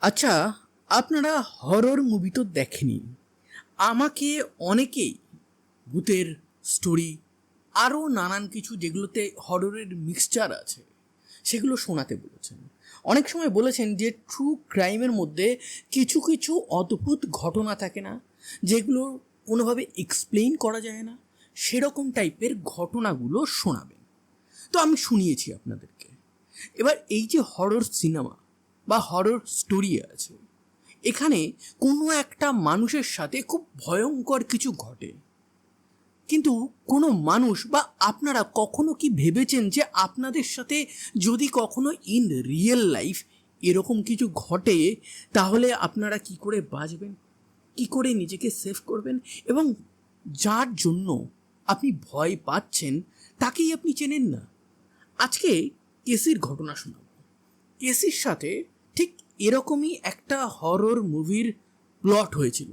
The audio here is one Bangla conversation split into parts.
আচ্ছা, আপনারা হরর মুভি তো দেখেনি। আমাকে অনেকেই ভূতের স্টোরি আরও নানান কিছু যেগুলোতে হররের মিক্সচার আছে সেগুলো শোনাতে বলেছেন। অনেক সময় বলেছেন যে ট্রু ক্রাইমের মধ্যে কিছু কিছু অদ্ভুত ঘটনা থাকে না, যেগুলো কোনোভাবে এক্সপ্লেইন করা যায় না, সেরকম টাইপের ঘটনাগুলো শোনাবেন। তো আমি শুনিয়েছি আপনাদেরকে। এবার এই যে হরর সিনেমা বা হরর স্টোরি আছে, এখানে কোনো একটা মানুষের সাথে খুব ভয়ঙ্কর কিছু ঘটে, কিন্তু কোনো মানুষ বা আপনারা কখনো কি ভেবেছেন যে আপনাদের সাথে যদি কখনো ইন রিয়েল লাইফ এরকম কিছু ঘটে, তাহলে আপনারা কি করে বাঁচবেন, কি করে নিজেকে সেভ করবেন, এবং যার জন্য আপনি ভয় পাচ্ছেন তাকেই আপনি চেনেন না। আজকে কেসির ঘটনা শোনাব। কেসির সাথে ঠিক এরকমই একটা হরর মুভির প্লট হয়েছিল।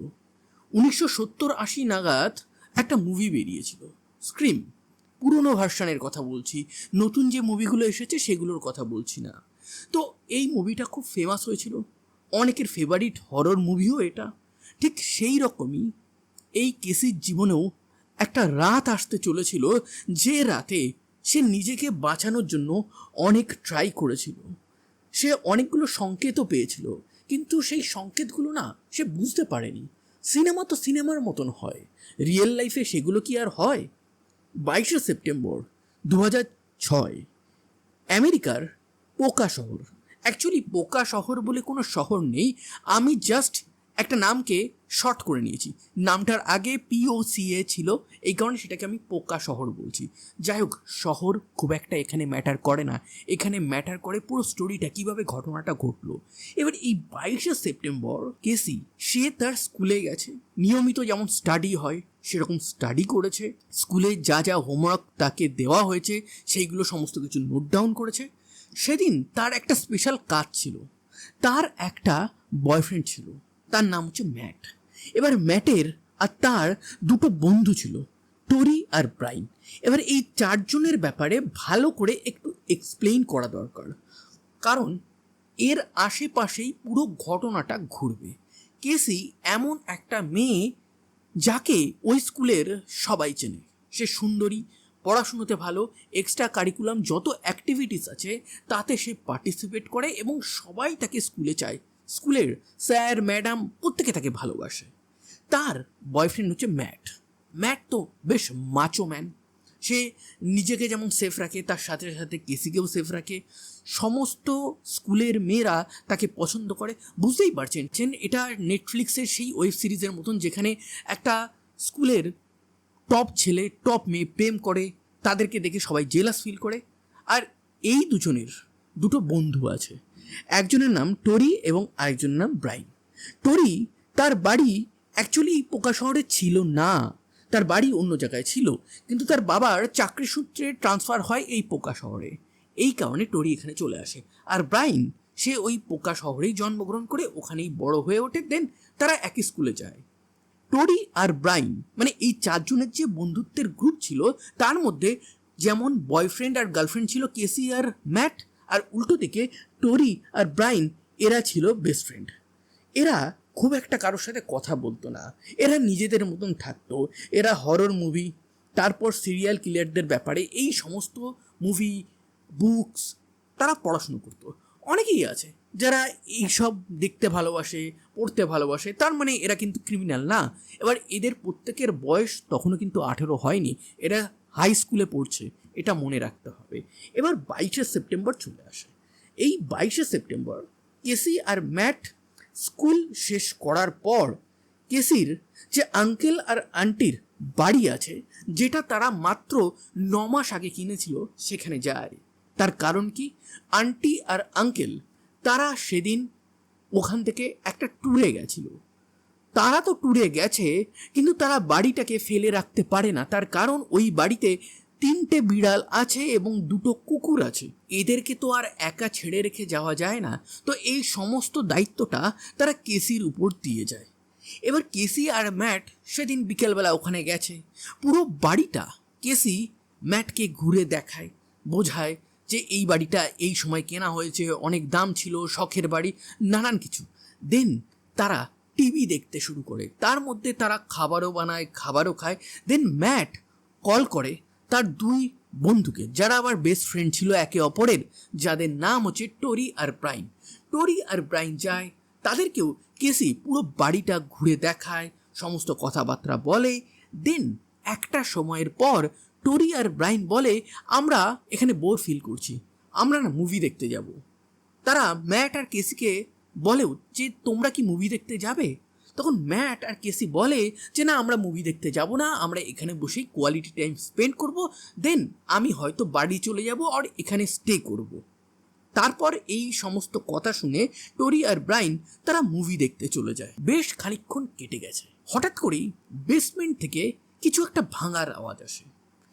1970-80 নাগাদ একটা মুভি বেরিয়েছিল, স্ক্রিম। পুরনো ভার্সানের কথা বলছি, নতুন যে মুভিগুলো এসেছে সেগুলোর কথা বলছি না। তো এই মুভিটা খুব ফেমাস হয়েছিল, অনেকের ফেভারিট হরর মুভিও এটা। ঠিক সেই রকমই এই কেসির জীবনেও একটা রাত আসতে চলেছিল, যে রাতে সে নিজেকে বাঁচানোর জন্য অনেক ট্রাই করেছিল। সে অনেকগুলো সংকেতও পেয়েছিল, কিন্তু সেই সংকেতগুলো না সে বুঝতে পারেনি। সিনেমা তো সিনেমার মতন হয়, রিয়েল লাইফে সেগুলো কি আর হয়? 22শে সেপ্টেম্বর 2006 আমেরিকার পোকা শহর। অ্যাকচুয়ালি পোকা শহর বলে কোনো শহর নেই, আমি জাস্ট একটা নামকে শর্ট করে নিয়েছি। নামটার আগে POCA ছিল, এই কারণে সেটাকে আমি পোকা শহর বলছি। যাই হোক, শহর খুব একটা এখানে ম্যাটার করে না, এখানে ম্যাটার করে পুরো স্টোরিটা, কীভাবে ঘটনাটা ঘটলো। এবার এই 22শে সেপ্টেম্বর কেসি সে তার স্কুলে গেছে, নিয়মিত যেমন স্টাডি হয় সেরকম স্টাডি করেছে। স্কুলে যা যা হোমওয়ার্ক তাকে দেওয়া হয়েছে সেইগুলো সমস্ত কিছু নোট ডাউন করেছে। সেদিন তার একটা স্পেশাল কাজ ছিল। তার একটা বয়ফ্রেন্ড ছিল, তার নাম হচ্ছে ম্যাট। এবার ম্যাটের আর তার দুটো বন্ধু ছিল, টরি আর ব্রাইন। এবার এই চারজনের ব্যাপারে ভালো করে একটু এক্সপ্লেইন করা দরকার, কারণ এর আশেপাশেই পুরো ঘটনাটা ঘুরবে। কেসি এমন একটা মেয়ে যাকে ওই স্কুলের সবাই চেনে। সে সুন্দরী, পড়াশুনোতে ভালো, এক্সট্রা কারিকুলাম যত অ্যাক্টিভিটিস আছে তাতে সে পার্টিসিপেট করে এবং সবাই তাকে স্কুলে চায়। স্কুলের স্যার ম্যাডাম প্রত্যেকে তাকে ভালোবাসে। তার বয়ফ্রেন্ড হচ্ছে ম্যাট। ম্যাট তো বেশ মাচো ম্যান। সে নিজেকে যেমন সেফ রাখে, তার সাথে সাথে কেসিকেও সেফ রাখে। সমস্ত স্কুলের মেয়েরা তাকে পছন্দ করে। বুঝতেই পারছেন, এটা নেটফ্লিক্সের সেই ওয়েব সিরিজের মতন, যেখানে একটা স্কুলের টপ ছেলে টপ মেয়ে প্রেম করে, তাদেরকে দেখে সবাই জেলাস ফিল করে। আর এই দুজনের দুটো বন্ধু আছে, একজনের নাম টরি এবং আরেকজনের নাম ব্রাইন। টরি, তার বাড়ি অ্যাকচুয়ালি এই পোকা শহরে ছিল না, তার বাড়ি অন্য জায়গায় ছিল, কিন্তু তার বাবার চাকরি সূত্রে ট্রান্সফার হয় এই পোকা শহরে। এই কারণে টরি এখানে চলে আসে। আর ব্রাইন, সে ওই পোকা শহরেই জন্মগ্রহণ করে, ওখানেই বড় হয়ে ওঠে, দেন তারা একই স্কুলে যায়। টরি আর ব্রাইন মানে এই চারজনের যে বন্ধুত্বের গ্রুপ ছিল, তার মধ্যে যেমন বয়ফ্রেন্ড আর গার্লফ্রেন্ড ছিল কেসি আর ম্যাট, আর উল্টো দিকে টরি আর ব্রাইন, এরা ছিল বেস্ট ফ্রেন্ড। এরা খুব একটা কারোর সাথে কথা বলতো না, এরা নিজেদের মতন থাকতো। এরা হরর মুভি, তারপর সিরিয়াল কিলারদের ব্যাপারে এই সমস্ত মুভি, বুকস তারা পড়াশুনো করতো। অনেকেই আছে যারা এইসব দেখতে ভালোবাসে, পড়তে ভালোবাসে, তার মানে এরা কিন্তু ক্রিমিনাল না। এবার এদের প্রত্যেকের বয়স তখনও কিন্তু 18 হয়নি, এরা হাই স্কুলে পড়ছে, এটা মনে রাখতে হবে। এবার 22শে সেপ্টেম্বর চলে আসে। এই 22শে সেপ্টেম্বর কেসি আর ম্যাট স্কুল শেষ করার পর কেসির যে আঙ্কেল আর আন্টির বাড়ি আছে, যেটা তারা মাত্র 9 মাস আগে কিনেছিল, সেখানে যায়। তার কারণ কি, আন্টি আর আঙ্কেল তারা সেদিন ওখান থেকে একটা ট্যুরে গেছিল। তারা তো ট্যুরে গেছে, কিন্তু তারা বাড়িটাকে ফেলে রাখতে পারে না, তার কারণ ওই বাড়িতে 3টে বিড়াল আছে এবং 2টো কুকুর আছে। এদেরকে তো আর একা ছেড়ে রেখে যাওয়া যায় না, তো এই সমস্ত দায়িত্বটা তারা কেসির উপর দিয়ে যায়। এবার কেসি আর ম্যাট সেদিন বিকেলবেলা ওখানে গেছে। পুরো বাড়িটা কেসি ম্যাটকে ঘুরে দেখায়, বোঝায় যে এই বাড়িটা এই সময় কেনা হয়েছে, অনেক দাম ছিল, শখের বাড়ি, নানান কিছু। দেন তারা টিভি দেখতে শুরু করে, তার মধ্যে তারা খাবারও বানায়, খাবারও খায়। দেন ম্যাট কল করে তার দুই বন্ধুকে, যারা আবার বেস্ট ফ্রেন্ড ছিল একে অপরের, যাদের নাম হচ্ছে টোরি আর ব্রাইন। টোরি আর ব্রাইন যায়, তাদেরকেও কেসি পুরো বাড়িটা ঘুরে দেখায়, সমস্ত কথাবার্তা বলে। দেন একটা সময়ের পর টোরি আর ব্রাইন বলে, আমরা এখানে বোর ফিল করছি, আমরা না মুভি দেখতে যাব। তারা ম্যাট আর কেসিকে বলেও যে তোমরা কি মুভি দেখতে যাবে? তখন ম্যাট আর কেসি বলে যে না, আমরা মুভি দেখতে যাব না, আমরা এখানে বসেই কোয়ালিটি টাইম স্পেন্ড করব, দেন আমি হয়তো বাড়ি চলে যাব আর এখানে স্টে করব। তারপর এই সমস্ত কথা শুনে টোরি আর ব্রাইন তারা মুভি দেখতে চলে যায়। বেশ খানিকক্ষণ কেটে গেছে, হঠাৎ করেই বেসমেন্ট থেকে কিছু একটা ভাঙার আওয়াজ আসে,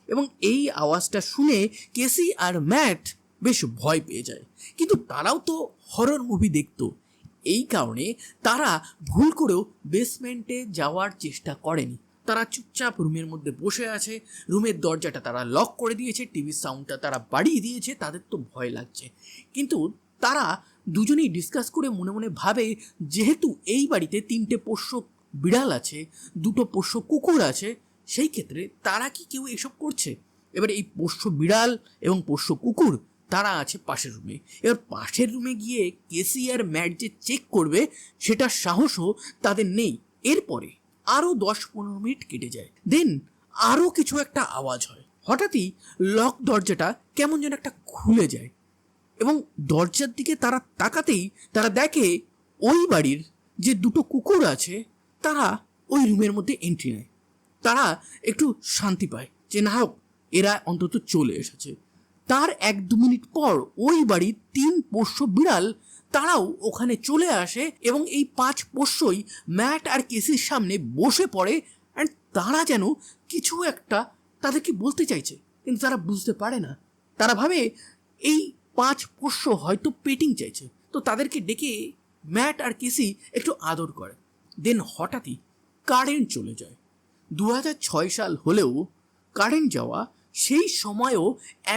এবং এই আওয়াজটা শুনে কেসি আর ম্যাট বেশ ভয় পেয়ে যায়। কিন্তু তারাও তো হরর মুভি দেখতো, এই কারণে তারা ভুল করেও বেসমেন্টে যাওয়ার চেষ্টা করেনি। তারা চুপচাপ রুমের মধ্যে বসে আছে, রুমের দরজাটা তারা লক করে দিয়েছে, টিভির সাউন্ডটা তারা বাড়িয়ে দিয়েছে। তাদের তো ভয় লাগছে, কিন্তু তারা দুজনেই ডিসকাস করে মনে মনে ভাবে, যেহেতু এই বাড়িতে 3টে পোষ্য বিড়াল আছে, 2টো পোষ্য কুকুর আছে, সেই ক্ষেত্রে তারা কি কেউ এসব করছে? এবার এই পোষ্য বিড়াল এবং পোষ্য কুকুর তারা আছে পাশের রুমে। এবার পাশের রুমে গিয়ে কেসি আর ম্যাট যে চেক করবে সেটার সাহসও তাদের নেই। এরপরে আরও 10-15 মিনিট কেটে যায়। দেন আরও কিছু একটা আওয়াজ হয়, হঠাৎই লক দরজাটা কেমন যেন একটা খুলে যায়, এবং দরজার দিকে তারা তাকাতেই তারা দেখে ওই বাড়ির যে 2টো কুকুর আছে তারা ওই রুমের মধ্যে এন্ট্রি নেয়। তারা একটু শান্তি পায় যে না হোক, এরা অন্তত চলে এসেছে। তার 1-2 মিনিট পর ওই বাড়ির 3 পোষ্য বিড়াল তারাও ওখানে চলে আসে, এবং এই 5 পোষ্যই ম্যাট আর কেসির সামনে বসে পড়ে। অ্যান্ড তারা যেন কিছু একটা তাদেরকে বলতে চাইছে, কিন্তু তারা বুঝতে পারে না। তারা ভাবে এই 5 পোষ্য হয়তো পেটিং চাইছে, তো তাদেরকে ডেকে ম্যাট আর কেসি একটু আদর করে। দেন হঠাৎই কারেন্ট চলে যায়। 2006 সাল হলেও কারেন্ট যাওয়া সেই সময়ও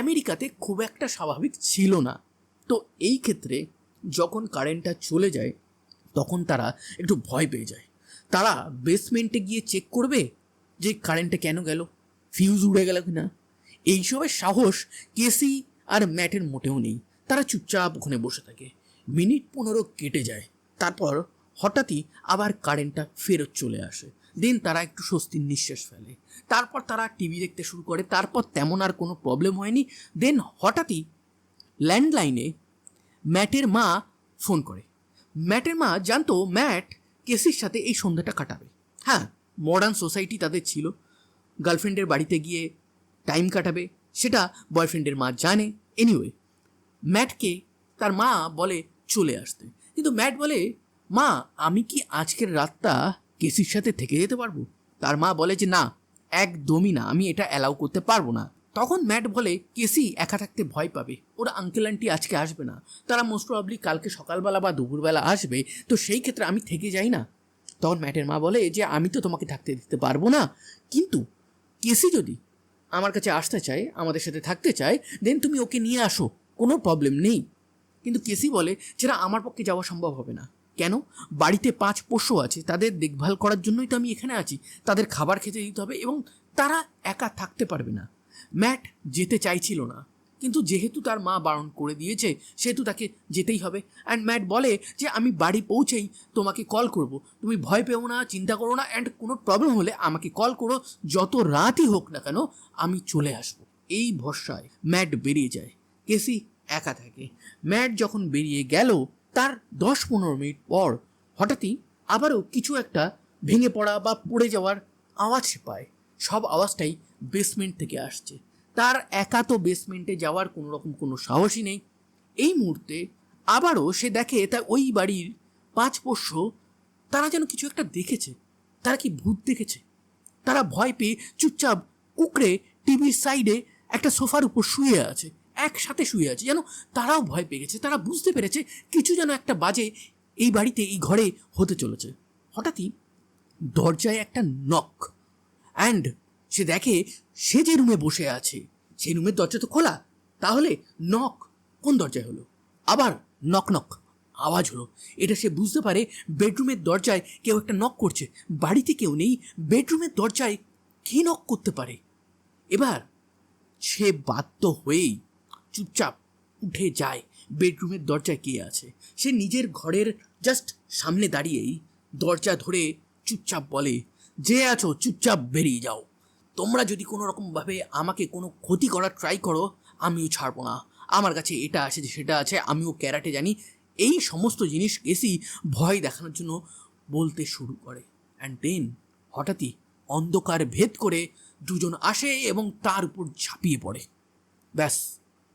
আমেরিকাতে খুব একটা স্বাভাবিক ছিল না। তো এই ক্ষেত্রে যখন কারেন্টটা চলে যায় তখন তারা একটু ভয় পেয়ে যায়। তারা বেসমেন্টে গিয়ে চেক করবে যে কারেন্টটা কেন গেল, ফিউজ উড়ে গেল কিনা। এইসবের সাহস কেসি আর ম্যাটের মোটেও নেই। তারা চুপচাপ ওখানে বসে থাকে। মিনিট 15 কেটে যায়, তারপর হঠাৎই আবার কারেন্টটা ফেরত চলে আসে। দেন তারা একটু স্বস্তির নিঃশ্বাস ফেলে। তারপর তারা টিভি দেখতে শুরু করে। তারপর তেমন আর কোনো প্রবলেম হয়নি। দেন হঠাৎই ল্যান্ডলাইনে ম্যাটের মা ফোন করে। ম্যাটের মা জানতো ম্যাট কেসির সাথে এই সন্ধ্যাটা কাটাবে। হ্যাঁ, মডার্ন সোসাইটি তাদের ছিল, গার্লফ্রেন্ডের বাড়িতে গিয়ে টাইম কাটাবে, সেটা বয়ফ্রেন্ডের মা জানে। এনিওয়ে, ম্যাটকে তার মা বলে চলে আসতে, কিন্তু ম্যাট বলে, মা আমি কি আজকের রাতটা কেসির সাথে থেকে যেতে পারবো? তার মা বলে যে না, একদমই না, আমি এটা অ্যালাউ করতে পারবো না। তখন ম্যাট বলে কেসি একা থাকতে ভয় পাবে, ওরা আঙ্কেল আন্টি আজকে আসবে না, তারা মোস্ট প্রবাবলি কালকে সকালবেলা বা দুপুরবেলা আসবে, তো সেই ক্ষেত্রে আমি থেকে যাই না। তখন ম্যাটের মা বলে যে আমি তো তোমাকে থাকতে দিতে পারবো না, কিন্তু কেসি যদি আমার কাছে আসতে চায়, আমাদের সাথে থাকতে চায়, দেন তুমি ওকে নিয়ে আসো, কোনো প্রবলেম নেই। কিন্তু কেসি বলে যেটা আমার পক্ষে যাওয়া সম্ভব হবে না। কেন? বাড়িতে 5 পোষ্য আছে, তাদের দেখভাল করার জন্যই তো আমি এখানে আছি, তাদের খাবার খেতে দিতে হবে, এবং তারা একা থাকতে পারবে না। ম্যাট যেতে চাইছিল না, কিন্তু যেহেতু তার মা বারণ করে দিয়েছে সেহেতু তাকে যেতেই হবে। অ্যান্ড ম্যাট বলে যে আমি বাড়ি পৌঁছেই তোমাকে কল করব, তুমি ভয় পেও না, চিন্তা করো না, অ্যান্ড কোনো প্রবলেম হলে আমাকে কল করো, যত রাতই হোক না কেন আমি চলে আসবো। এই ভরসায় ম্যাট বেরিয়ে যায়, কেসি একা থাকে। ম্যাট যখন বেরিয়ে গেল তার 10-15 মিনিট পর হঠাৎই আবারও কিছু একটা ভেঙে পড়া বা পড়ে যাওয়ার আওয়াজ সে পায়। সব আওয়াজটাই বেসমেন্ট থেকে আসছে। তার একা তো বেসমেন্টে যাওয়ার কোনো রকম কোনো সাহসই নেই। এই মুহূর্তে আবারও সে দেখে তার ওই বাড়ির 5 পোষ্য তারা যেন কিছু একটা দেখেছে। তারা কি ভূত দেখেছে? তারা ভয় পেয়ে চুপচাপ কুকড়ে টিভির সাইডে একটা সোফার উপর শুয়ে আছে, একসাথে শুয়ে আছে, যেন তারাও ভয় পেয়ে গেছে। তারা বুঝতে পেরেছে কিছু যেন একটা বাজে এই বাড়িতে, এই ঘরে হতে চলেছে। হঠাৎই দরজায় একটা নক, অ্যান্ড সে দেখে সে যে রুমে বসে আছে সেই রুমের দরজা তো খোলা। তাহলে নক কোন দরজায় হলো? আবার নক নক, আওয়াজ হলো। এটা সে বুঝতে পারে বেডরুমের দরজায় কেউ একটা নক করছে। বাড়িতে কেউ নেই, বেডরুমের দরজায় কে নক করতে পারে? এবার সে বাধ্য হয়েই চুপচাপ উঠে যায় বেডরুমের দরজায় কে আছে। সে নিজের ঘরের জাস্ট সামনে দাঁড়িয়েই দরজা ধরে চুপচাপ বলে, যে আছো চুপচাপ বেরিয়ে যাও। তোমরা যদি কোনো রকমভাবে আমাকে কোনো ক্ষতি করার ট্রাই করো, আমিও ছাড়বো না। আমার কাছে এটা আছে, যে সেটা আছে, আমিও ক্যারাটে জানি। এই সমস্ত জিনিস কেসি ভয় দেখানোর জন্য বলতে শুরু করে। অ্যান্ড দেন হঠাৎই অন্ধকার ভেদ করে দুজন আসে এবং তার উপর ঝাঁপিয়ে পড়ে। ব্যাস,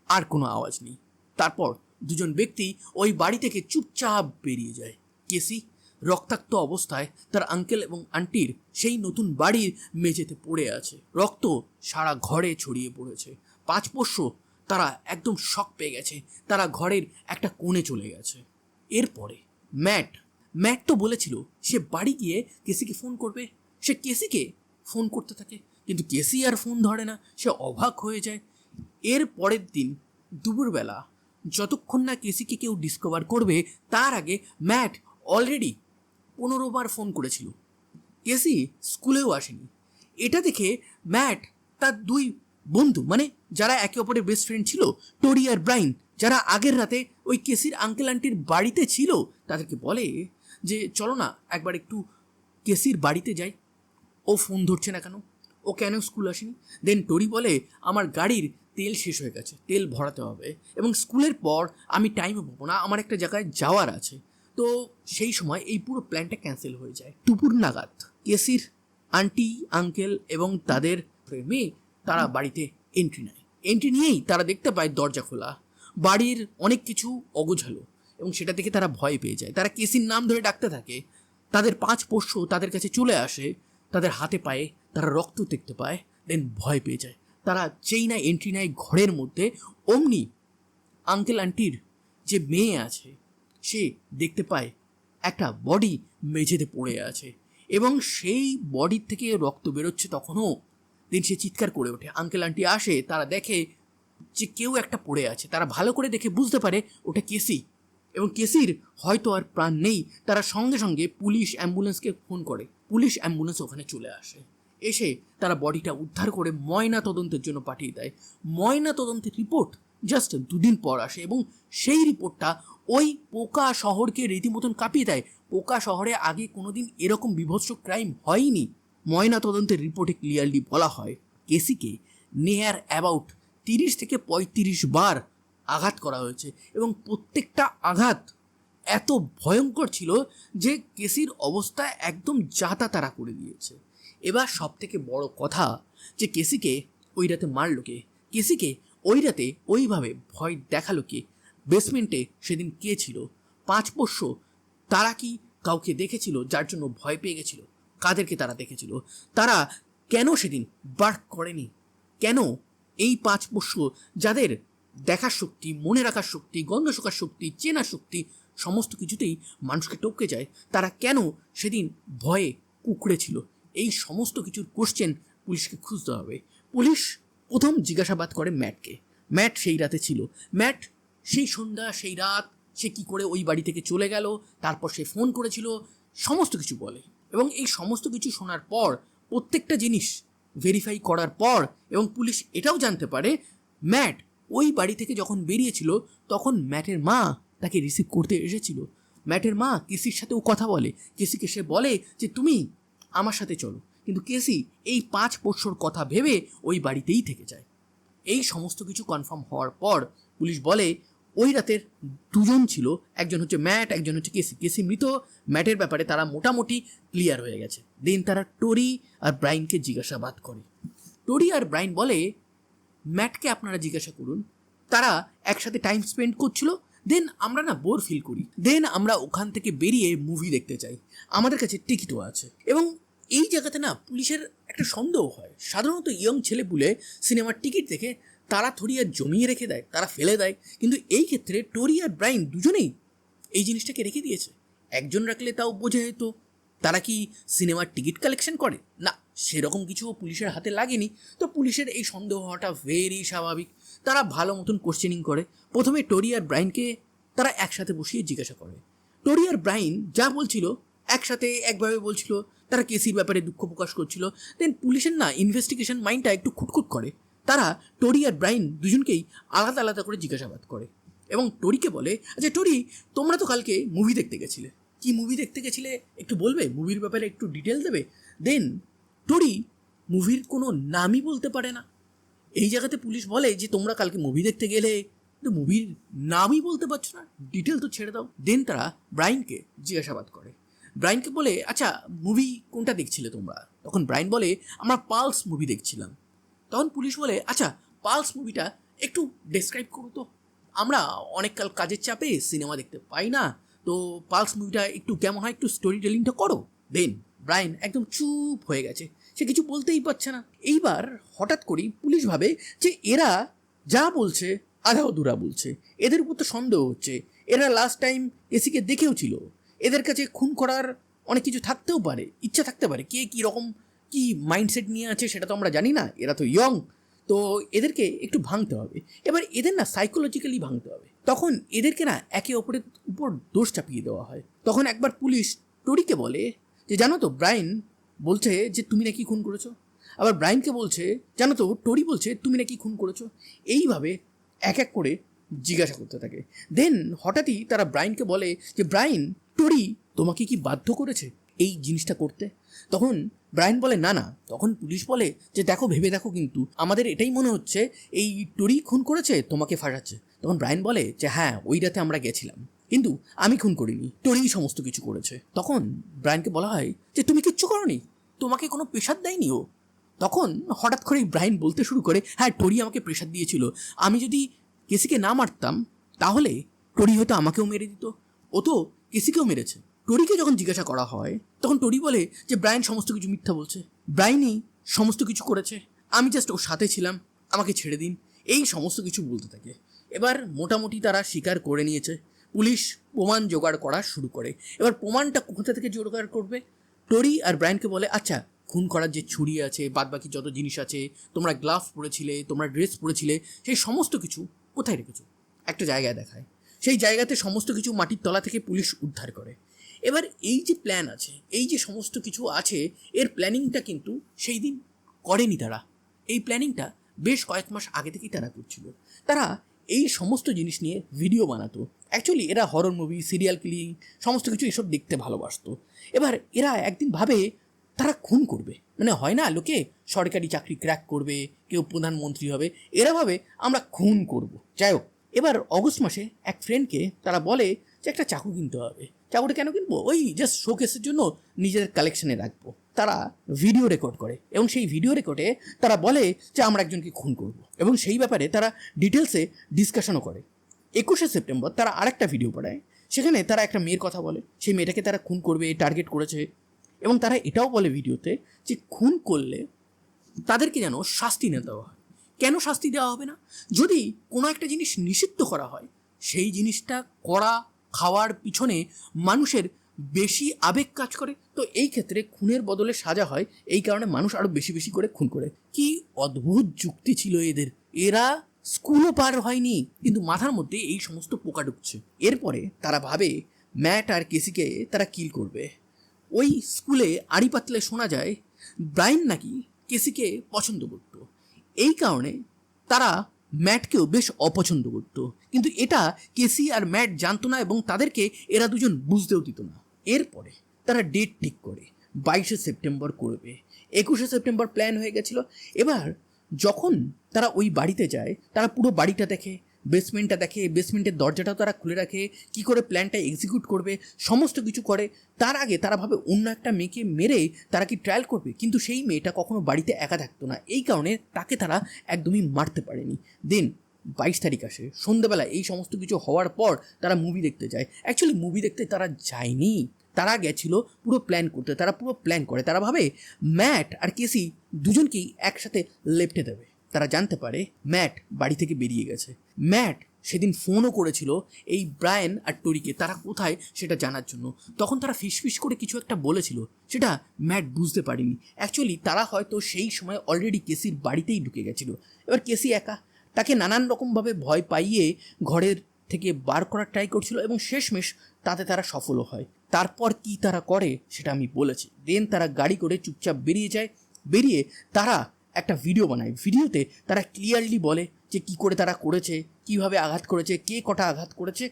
আর কোনো আওয়াজ নেই। তারপর দুজন ব্যক্তি ওই বাড়ি থেকে চুপচাপ বেরিয়ে যায়। কেসি রক্তাক্ত অবস্থায় তার আঙ্কেল এবং আন্টির সেই নতুন বাড়ির মেঝেতে পড়ে আছে। রক্ত সারা ঘরে ছড়িয়ে পড়েছে। পাঁচ পোষ্য তারা একদম শক পেয়ে গেছে। তারা ঘরের একটা কোণে চলে গেছে। এরপরে ম্যাট তো বলেছিল সে বাড়ি গিয়ে কেসিকে ফোন করবে। সে কেসিকে ফোন করতে থাকে, কিন্তু কেসি আর ফোন ধরে না। সে অবাক হয়ে যায়। এর পরের দিন দুপুরবেলা, যতক্ষণ না কেসিকে কেউ ডিসকভার করবে তার আগে ম্যাট অলরেডি 15 বার ফোন করেছিল। কেসি স্কুলেও আসেনি। এটা দেখে ম্যাট তার দুই বন্ধু, মানে যারা একে অপরের বেস্ট ফ্রেন্ড ছিল, টোরি আর ব্রাইন, যারা আগের রাতে ওই কেসির আঙ্কেল আন্টির বাড়িতে ছিল, তাদেরকে বলে যে চলো না একবার একটু কেসির বাড়িতে যাই। ও ফোন ধরছে না কেন, ও কেন স্কুল আসেনি? দেন টোরি বলে, আমার গাড়ির তেল শেষ হয়ে গেছে, তেল ভরাতে হবে, এবং স্কুলের পর আমি টাইমে পাবো না, আমার একটা জায়গায় যাওয়ার আছে। তো সেই সময় এই পুরো প্ল্যানটা ক্যান্সেল হয়ে যায়। দুপুর নাগাদ কেসির আন্টি, আঙ্কেল এবং তাদের মেয়ে তারা বাড়িতে এন্ট্রি নিয়েই তারা দেখতে পায় দরজা খোলা। বাড়ির অনেক কিছু অগোছালো এবং সেটা দেখে তারা ভয় পেয়ে যায়। তারা কেসির নাম ধরে ডাকতে থাকে। তাদের 5 পোষ্য তাদের কাছে চলে আসে। তাদের হাতে পায়ে তারা রক্ত দেখতে পায়। দেন ভয় পেয়ে যায়। তারা যেই না এন্ট্রি নেয় ঘরের মধ্যে, অমনি আঙ্কেল আন্টির যে মেয়ে আছে সে দেখতে পায় একটা বডি মেঝেতে পড়ে আছে এবং সেই বডির থেকে রক্ত বেরোচ্ছে। তখনও দিন সে চিৎকার করে ওঠে। আঙ্কেল আন্টি আসে, তারা দেখে যে কেউ একটা পড়ে আছে। তারা ভালো করে দেখে বুঝতে পারে ওটা কেসি, এবং কেসির হয়তো আর প্রাণ নেই। তারা সঙ্গে সঙ্গে পুলিশ অ্যাম্বুলেন্সকে ফোন করে। পুলিশ অ্যাম্বুলেন্স ওখানে চলে আসে। এসে তারা বডিটা উদ্ধার করে ময়না তদন্তের জন্য পাঠিয়ে দেয়। ময়না তদন্তের রিপোর্ট জাস্ট 2 দিন পর আসে এবং সেই রিপোর্টটা ওই পোকা শহরকে রীতিমতন কাঁপিয়ে দেয়। পোকা শহরে আগে কোনোদিন এরকম বিভৎস ক্রাইম হয়নি। ময়না তদন্তের রিপোর্টে ক্লিয়ারলি বলা হয় কেসিকে নিয়ার অ্যাবাউট 30 থেকে 35 বার আঘাত করা হয়েছে এবং প্রত্যেকটা আঘাত এত ভয়ঙ্কর ছিল যে কেসির অবস্থা একদম যাতাতারা করে দিয়েছে। এবার সব থেকে বড় কথা যে কেসিকে ওই রাতে মারল কে? কেসিকে ওই রাতে ওইভাবে ভয় দেখালো কে? বেসমেন্টে সেদিন কে ছিল? 5 পোষ্য তারা কি কাউকে দেখেছিল যার জন্য ভয় পেয়ে গেছিল? কাদেরকে তারা দেখেছিল? তারা কেন সেদিন বার্ক করেনি? কেন এই 5 পোষ্য যাদের দেখার শক্তি, মনে রাখার শক্তি, গন্ধ শোকার শক্তি, চেনার শক্তি সমস্ত কিছুতেই মানুষকে টপকে যায়, তারা কেন সেদিন ভয়ে কুঁকড়ে ছিল? এই সমস্ত কিছুর কোশ্চেন পুলিশকে খুঁজতে হবে। পুলিশ প্রথম জিজ্ঞাসাবাদ করে ম্যাটকে। ম্যাট সেই রাতে ছিল। ম্যাট সেই সন্ধ্যা, সেই রাত সে কি করে ওই বাড়ি থেকে চলে গেল, তারপর সে ফোন করেছিল, সমস্ত কিছু বলে। এবং এই সমস্ত কিছু শোনার পর, প্রত্যেকটা জিনিস ভেরিফাই করার পর, এবং পুলিশ এটাও জানতে পারে ম্যাট ওই বাড়ি থেকে যখন বেরিয়েছিল তখন ম্যাটের মা তাকে রিসিভ করতে এসেছিল। ম্যাটের মা কেসির সাথেও কথা বলে। কেসিকে সে বলে যে তুমি আমার সাথে চলো, কিন্তু কেসি এই 5 পোষ্যর কথা ভেবে ওই বাড়িতেই থেকে যায়। এই সমস্ত কিছু কনফার্ম হওয়ার পর পুলিশ বলে ওই রাতের 2 জন ছিল, একজন হচ্ছে ম্যাট, একজন হচ্ছে কেসি। কেসি মৃত, ম্যাটের ব্যাপারে তারা মোটামুটি ক্লিয়ার হয়ে গেছে। দেন তারা টোরি আর ব্রাইনকে জিজ্ঞাসাবাদ করে। টোরি আর ব্রাইন বলে ম্যাটকে আপনারা জিজ্ঞাসা করুন, তারা একসাথে টাইম স্পেন্ড করছিল, দেন আমরা না বোর ফিল করি, দেন আমরা ওখান থেকে বেরিয়ে মুভি দেখতে চাই, আমাদের কাছে টিকিটও আছে। এবং এই জায়গাতে না পুলিশের একটা সন্দেহ হয়। সাধারণত ইয়ং ছেলেপুলে সিনেমার টিকিট দেখে তারা থোড়ি আর জমিয়ে রেখে দেয়, তারা ফেলে দেয়, কিন্তু এই ক্ষেত্রে টোরি আর ব্রাইন দুজনেই এই জিনিসটাকে রেখে দিয়েছে। একজন রাখলে তাও বোঝা যেত তারা কি সিনেমার টিকিট কালেকশন করে, না সেরকম কিছু পুলিশের হাতে লাগেনি। তো পুলিশের এই সন্দেহ হওয়াটা ভেরি স্বাভাবিক। তারা ভালো মতন কোশ্চেনিং করে। প্রথমে টোরি আর ব্রাইনকে তারা একসাথে বসিয়ে জিজ্ঞাসা করে। টোরি আর ব্রাইন যা বলছিল একসাথে একভাবে বলছিল, তারা কেসির ব্যাপারে দুঃখ প্রকাশ করছিল। দেন পুলিশের না ইনভেস্টিগেশন মাইন্ডটা একটু খুটখুট করে। তারা টোরি আর ব্রাইন দুজনকেই আলাদা আলাদা করে জিজ্ঞাসাবাদ করে এবং টোরিকে বলে, আচ্ছা টোরি, তোমরা তো কালকে মুভি দেখতে গেছিলে, কি মুভি দেখতে গেছিলে একটু বলবে, মুভির ব্যাপারে একটু ডিটেল দেবে? দেন টোরি মুভির কোনো নামই বলতে পারে না। এই জায়গাতে পুলিশ বলে যে তোমরা কালকে মুভি দেখতে গেলে, কিন্তু মুভির নামই বলতে পারছো না, ডিটেল তো ছেড়ে দাও। দেন তারা ব্রাইনকে জিজ্ঞাসাবাদ করে। ব্রাইনকে বলে, আচ্ছা মুভি কোনটা দেখছিলে তোমরা? তখন ব্রাইন বলে, আমরা পালস মুভি দেখছিলাম। তখন পুলিশ বলে, আচ্ছা পালস মুভিটা একটু ডেসক্রাইব করো তো, আমরা অনেক কাল কাজের চাপে সিনেমা দেখতে পাই না, তো পালস মুভিটা একটু কেমন হয়, একটু স্টোরি টেলিংটা করো। দেন ব্রাইন একদম চুপ হয়ে গেছে, সে কিছু বলতেই পারছে না। এইবার হঠাৎ করেই পুলিশ ভাবে যে এরা যা বলছে আধা অধুরা বলছে, এদের উপর তো সন্দেহ হচ্ছে, এরা লাস্ট টাইম এসিকে দেখেও ছিল, এদের কাছে খুন করার অনেক কিছু থাকতেও পারে, ইচ্ছা থাকতে পারে, কে কী রকম কি মাইন্ডসেট নিয়ে আছে সেটা তো আমরা জানি না, এরা তো ইয়ং, তো এদেরকে একটু ভাঙতে হবে। এবার এদের না সাইকোলজিক্যালি ভাঙতে হবে। তখন এদেরকে না একে অপরের উপর দোষ চাপিয়ে দেওয়া হয়। তখন একবার পুলিশ টোরিকে বলে যে জানো তো ব্রাইন বলছে যে তুমি নাকি খুন করেছো, আবার ব্রাইনকে বলছে জানো তো টোরি বলছে তুমি নাকি খুন করেছো। এইভাবে এক এক করে জিজ্ঞাসা করতে থাকে। দেন হঠাৎই তারা ব্রাইনকে বলে যে ব্রাইন, টোরি তোমাকে কি বাধ্য করেছে এই জিনিসটা করতে? তখন ব্রাইন বলে না না। তখন পুলিশ বলে যে দেখো, ভেবে দেখো, কিন্তু আমাদের এটাই মনে হচ্ছে এই টোরি খুন করেছে, তোমাকে ফাঁসাচ্ছে। তখন ব্রাইন বলে যে হ্যাঁ, ওই রাতে আমরা গেছিলাম, কিন্তু আমি খুন করিনি, টোরিই সমস্ত কিছু করেছে। তখন ব্রাইনকে বলা হয় যে তুমি কিচ্ছু করোনি, তোমাকে কোনো প্রেশার দেয়নি ও। তখন হঠাৎ করেই ব্রাইন বলতে শুরু করে, হ্যাঁ টোরি আমাকে প্রেশার দিয়েছিল, আমি যদি কেসিকে না মারতাম তাহলে টোরি হয়তো আমাকেও মেরে দিত, ও তো কেসিকেও মেরেছে। টোরিকে যখন জিজ্ঞাসা করা হয় তখন টোরি বলে যে ব্রাইন সমস্ত কিছু মিথ্যা বলছে, ব্রাইনই সমস্ত কিছু করেছে, আমি জাস্ট ওর সাথে ছিলাম, আমাকে ছেড়ে দিন, এই সমস্ত কিছু বলতে থাকে। এবার মোটামুটি তারা স্বীকার করে নিয়েছে। পুলিশ প্রমাণ জোগাড় করা শুরু করে। এবার প্রমাণটা কোথা থেকে জোগাড় করবে? টোরি আর ব্রাইনকে বলে, আচ্ছা খুন করার যে ছুরি আছে, বাদবাকি যত জিনিস আছে, তোমরা গ্লাভস পরেছিলে, তোমরা ড্রেস পরেছিলে, সেই সমস্ত কিছু কোথায় রেখেছো? একটা জায়গায় দেখায়, সেই জায়গাতে সমস্ত কিছু মাটির তলা থেকে পুলিশ উদ্ধার করে। এবার এই যে প্ল্যান আছে, এই যে সমস্ত কিছু আছে, এর প্ল্যানিংটা কিন্তু সেই দিন করেনি তারা। এই প্ল্যানিংটা বেশ কয়েক মাস আগে থেকেই তারা করছিল। তারা এই সমস্ত জিনিস নিয়ে ভিডিও বানাতো। অ্যাকচুয়ালি এরা হরর মুভি, সিরিয়াল কিলিং সমস্ত কিছু এসব দেখতে ভালোবাসতো। এবার এরা একদিন ভাবে তারা খুন করবে, মানে হয় না লোকে সরকারি চাকরি ক্র্যাক করবে, কেউ প্রধানমন্ত্রী হবে, এরা ভাবে আমরা খুন করব। যাই হোক, এবার অগস্ট মাসে এক ফ্রেন্ডকে তারা বলে যে একটা চাকু কিনতে হবে। চাকুটা কেন কিনবো? ওই জাস্ট শোকেসের জন্য নিজেদের কালেকশনে রাখবো। তারা ভিডিও রেকর্ড করে এবং সেই ভিডিও রেকর্ডে তারা বলে যে আমরা একজনকে খুন করব, এবং সেই ব্যাপারে তারা ডিটেলসে ডিসকাশনও করে। 21শে সেপ্টেম্বর তারা আরেকটা ভিডিও পাঠায়, সেখানে তারা একটা মেয়ের কথা বলে, সেই মেয়েটাকে তারা খুন করবে টার্গেট করেছে, এবং তারা এটাও বলে ভিডিওতে যে খুন করলে তাদেরকে যেন শাস্তি না দেওয়া হয়। কেন শাস্তি দেওয়া হবে না? যদি কোনো একটা জিনিস নিষিদ্ধ করা হয়, সেই জিনিসটা করা খাওয়ার পিছনে মানুষের বেশি আবেগ কাজ করে, তো এই ক্ষেত্রে খুনের বদলে সাজা হয়, এই কারণে মানুষ আরও বেশি বেশি করে খুন করে। কি অদ্ভুত যুক্তি ছিল এদের! এরা স্কুলও পার হয়নি, কিন্তু মাথার মধ্যে এই সমস্ত পোকা ঢুকছে। এরপরে তারা ভাবে ম্যাট আর কেসিকে তারা কিল করবে। ওই স্কুলে আড়ি পাতলে শোনা যায় ব্রাইন নাকি কেসিকে পছন্দ করত, এই কারণে তারা ম্যাটকেও বেশ অপছন্দ করত, কিন্তু এটা কেসি আর ম্যাট জানতো না এবং তাদেরকে এরা দুজন বুঝতেও দিত না। এরপরে তারা ডেট ঠিক করে 22শে সেপ্টেম্বর করবে। 21শে সেপ্টেম্বর প্ল্যান হয়ে গেছিল। এবার যখন তারা ওই বাড়িতে যায়, তারা পুরো বাড়িটা দেখে, বেসমেন্টটা দেখে, বেসমেন্টের দরজাটাও তারা খুলে রাখে, কী করে প্ল্যানটা এক্সিকিউট করবে সমস্ত কিছু করে। তার আগে তারা ভাবে অন্য একটা মেয়েকে মেরে তারা কি ট্রায়াল করবে, কিন্তু সেই মেয়েটা কখনো বাড়িতে একা থাকতো না, এই কারণে তাকে তারা একদমই মারতে পারেনি। দেন 22 তারিখ আসে, সন্ধ্যেবেলা এই সমস্ত কিছু হওয়ার পর তারা মুভি দেখতে যায়। অ্যাকচুয়ালি মুভি দেখতে তারা যায়নি, তারা গেছিল পুরো প্ল্যান করতে। তারা পুরো প্ল্যান করে, তারা ভাবে ম্যাট আর কেসি দুজনকেই একসাথে লেপটে দেবে। তারা জানতে পারে ম্যাট বাড়ি থেকে বেরিয়ে গেছে। ম্যাট সেদিন ফোনও করেছিল এই ব্রায়ান আর টোরিকে তারা কোথায় সেটা জানার জন্য। তখন তারা ফিসফিস করে কিছু একটা বলেছিল, সেটা ম্যাট বুঝতে পারেনি। অ্যাকচুয়ালি তারা হয়তো সেই সময় অলরেডি কেসির বাড়িতেই ঢুকে গেছিলো। এবার কেসি একা, তাকে নানান রকমভাবে ভয় পাইয়ে ঘরের থেকে বার করার ট্রাই করছিল এবং শেষমেশ তাতে তারা সফলও হয়। তারপর কি তারা করে সেটা আমি বলেছি। দেন তারা গাড়ি করে চুপচাপ বেরিয়ে যায়। বেরিয়ে তারা একটা ভিডিও বানায়। ভিডিওতে তারা ক্লিয়ারলি বলে যে কী করে তারা করেছে, কিভাবে আঘাত করেছে, কে কটা আঘাত করেছে,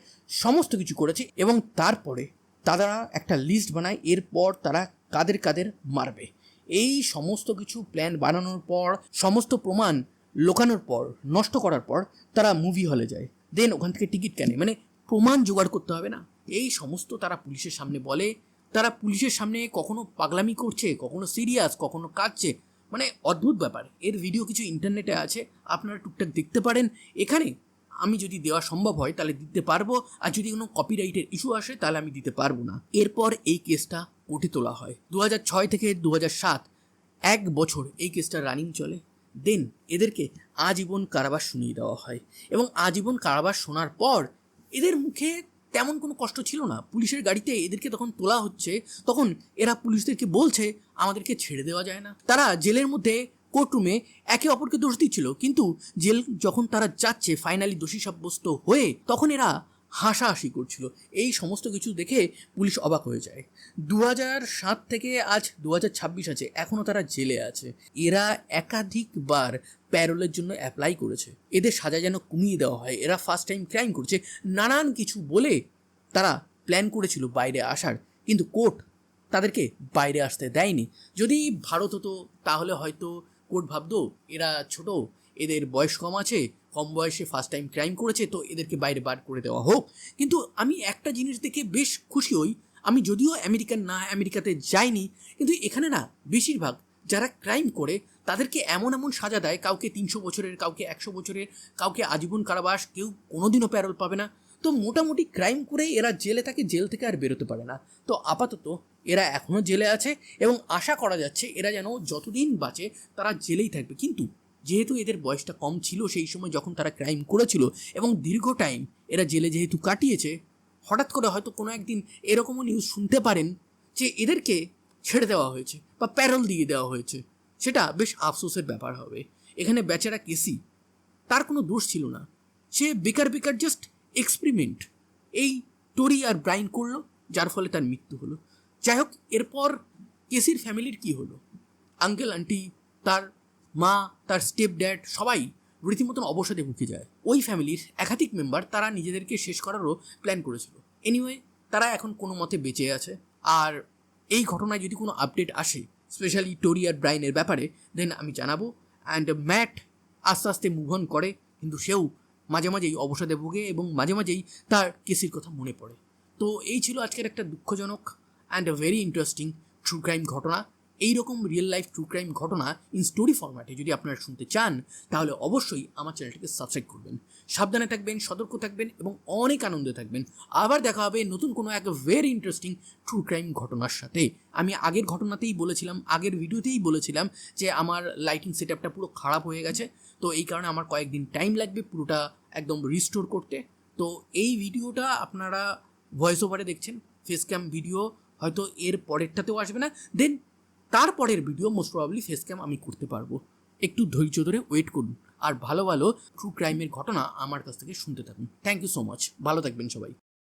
সমস্ত কিছু করেছে। এবং তারপরে তারা একটা লিস্ট বানায় এরপর তারা কাদের কাদের মারবে। এই সমস্ত কিছু প্ল্যান বানানোর পর, সমস্ত প্রমাণ লোকানোর পর, নষ্ট করার পর তারা মুভি হলে যায়। দেন ওখান থেকে টিকিট কেনে, মানে প্রমাণ জোগাড় করতে হবে না, এই সমস্ত তারা পুলিশের সামনে বলে। তারা পুলিশের সামনে কখনো পাগলামি করছে, কখনো সিরিয়াস, কখনো কাঁদছে, মানে অদ্ভুত ব্যাপার। এর ভিডিও কিছু ইন্টারনেটে আছে, আপনারা টুকটাক দেখতে পারেন। এখানে আমি যদি দেওয়া সম্ভব হয় তাহলে দিতে পারবো, আর যদি কোনো কপিরাইটের ইস্যু আসে তাহলে আমি দিতে পারবো না। এরপর এই কেসটা কোর্টে তোলা হয় 2006 থেকে 2007, 1 বছর এই কেসটা রানিং চলে। দেন এদেরকে আজীবন কারাবাস শুনিয়ে দেওয়া হয় এবং আজীবন কারাবাস শোনার পর এদের মুখে তেমন কোনো কষ্ট ছিল না। পুলিশের গাড়িতে এদেরকে তখন তোলা হচ্ছে, তখন এরা পুলিশদেরকে বলছে আমাদেরকে ছেড়ে দেওয়া যায় না। তারা জেলের মধ্যে কোর্টরুমে একে অপরকে দোষ দিচ্ছিল, কিন্তু জেল যখন তারা যাচ্ছে ফাইনালি দোষী সাব্যস্ত হয়ে, তখন এরা হাসাহাসি করছিল। এই সমস্ত কিছু দেখে পুলিশ অবাক হয়ে যায়। 2007 থেকে আজ 2026 আছে, এখনও তারা জেলে আছে। এরা একাধিকবার প্যারোলের জন্য অ্যাপ্লাই করেছে। এদের সাজা যেন কমিয়ে দেওয়া হয়। এরা ফার্স্ট টাইম ক্রাইম করছে, নানান কিছু বলে তারা প্ল্যান করেছিল বাইরে আসার, কিন্তু কোর্ট তাদেরকে বাইরে আসতে দেয়নি। যদি ভারত হতো তাহলে হয়তো কোর্ট ভাবতো এরা ছোট, এদের বয়স কম আছে, কম বয়সে ফার্স্ট টাইম ক্রাইম করেছে, তো এদেরকে বাইরে বার করে দেওয়া হোক। কিন্তু আমি একটা জিনিস দেখে বেশ খুশি হই, আমি যদিও আমেরিকান না, আমেরিকাতে যাইনি, কিন্তু এখানে না বেশিরভাগ যারা ক্রাইম করে তাদেরকে এমন এমন সাজা দেয়, কাউকে 300 বছরের, কাউকে 100 বছরের, কাউকে আজীবন কারাবাস, কেউ কোনোদিনও প্যারোল পাবে না। তো মোটামুটি ক্রাইম করে এরা জেলে থাকে, জেল থেকে আর বেরোতে পারে না। তো আপাতত এরা এখনও জেলে আছে এবং আশা করা যাচ্ছে এরা যেন যতদিন বাঁচে তারা জেলেই থাকবে। কিন্তু যেহেতু এদের বয়সটা কম ছিল সেই সময় যখন তারা ক্রাইম করেছিল এবং দীর্ঘ টাইম এরা জেলে যেহেতু কাটিয়েছে, হঠাৎ করে হয়তো কোনো একদিন এরকমও নিউজ শুনতে পারেন যে এদেরকে ছেড়ে দেওয়া হয়েছে বা প্যারোল দিয়ে দেওয়া হয়েছে। সেটা বেশ আফসোসের ব্যাপার হবে। এখানে বেচারা কেসি, তার কোনো দোষ ছিল না, সে বেকার জাস্ট এক্সপেরিমেন্ট এই টোরি আর ব্রাইন করলো, যার ফলে তার মৃত্যু হলো। যাই হোক, এরপর কেসির ফ্যামিলির কি হলো? আঙ্কেল আন্টি, তার মা, তার স্টেপ ড্যাড সবাই রীতিমতন অবসাদে মুখে যায়। ওই ফ্যামিলির একাধিক মেম্বার তারা নিজেদেরকে শেষ করারও প্ল্যান করেছিল। এনিওয়ে, তারা এখন কোনো মতে বেঁচে আছে। আর এই ঘটনায় যদি কোনো আপডেট আসে, স্পেশালি টোরি আর ব্রাইনের ব্যাপারে, দেন আমি জানাবো। অ্যান্ড ম্যাট আস্তে আস্তে মুভ অন করে, কিন্তু সেও মাঝে মাঝেই অবসাদে ভোগে এবং মাঝে মাঝেই তার কেসির কথা মনে পড়ে। তো এই ছিল আজকের একটা দুঃখজনক and very interesting true crime ঘটনা। এইরকম রিয়েল লাইফ ট্রু ক্রাইম ঘটনা ইন স্টোরি ফরম্যাটে যদি আপনারা শুনতে চান তাহলে অবশ্যই আমার চ্যানেলটিকে সাবস্ক্রাইব করবেন। সাবধানে থাকবেন, সতর্ক থাকবেন এবং অনেক আনন্দে থাকবেন। আবার দেখা হবে নতুন কোনো এক ভেরি ইন্টারেস্টিং ট্রু ক্রাইম ঘটনার সাথে। আমি আগের ঘটনাতেই বলেছিলাম, আগের ভিডিওতেই বলেছিলাম যে আমার লাইটিং সেট আপটা পুরো খারাপ হয়ে গেছে, তো এই কারণে আমার কয়েকদিন টাইম লাগবে পুরোটা একদম রিস্টোর করতে। তো এই ভিডিওটা আপনারা ভয়েস ওভারে দেখছেন, ফেস ক্যাম ভিডিও হয়তো এর পরেরটাতেও আসবে না, দেন তারপরের video most probably face cam আমি করতে পারবো। একটু ধৈর্য ধরে ওয়েট করুন আর ভালো ভালো ট্রু ক্রাইমের ঘটনা আমার কাছ থেকে শুনতে থাকুন। থ্যাংক ইউ সো মাচ, ভালো থাকবেন সবাই।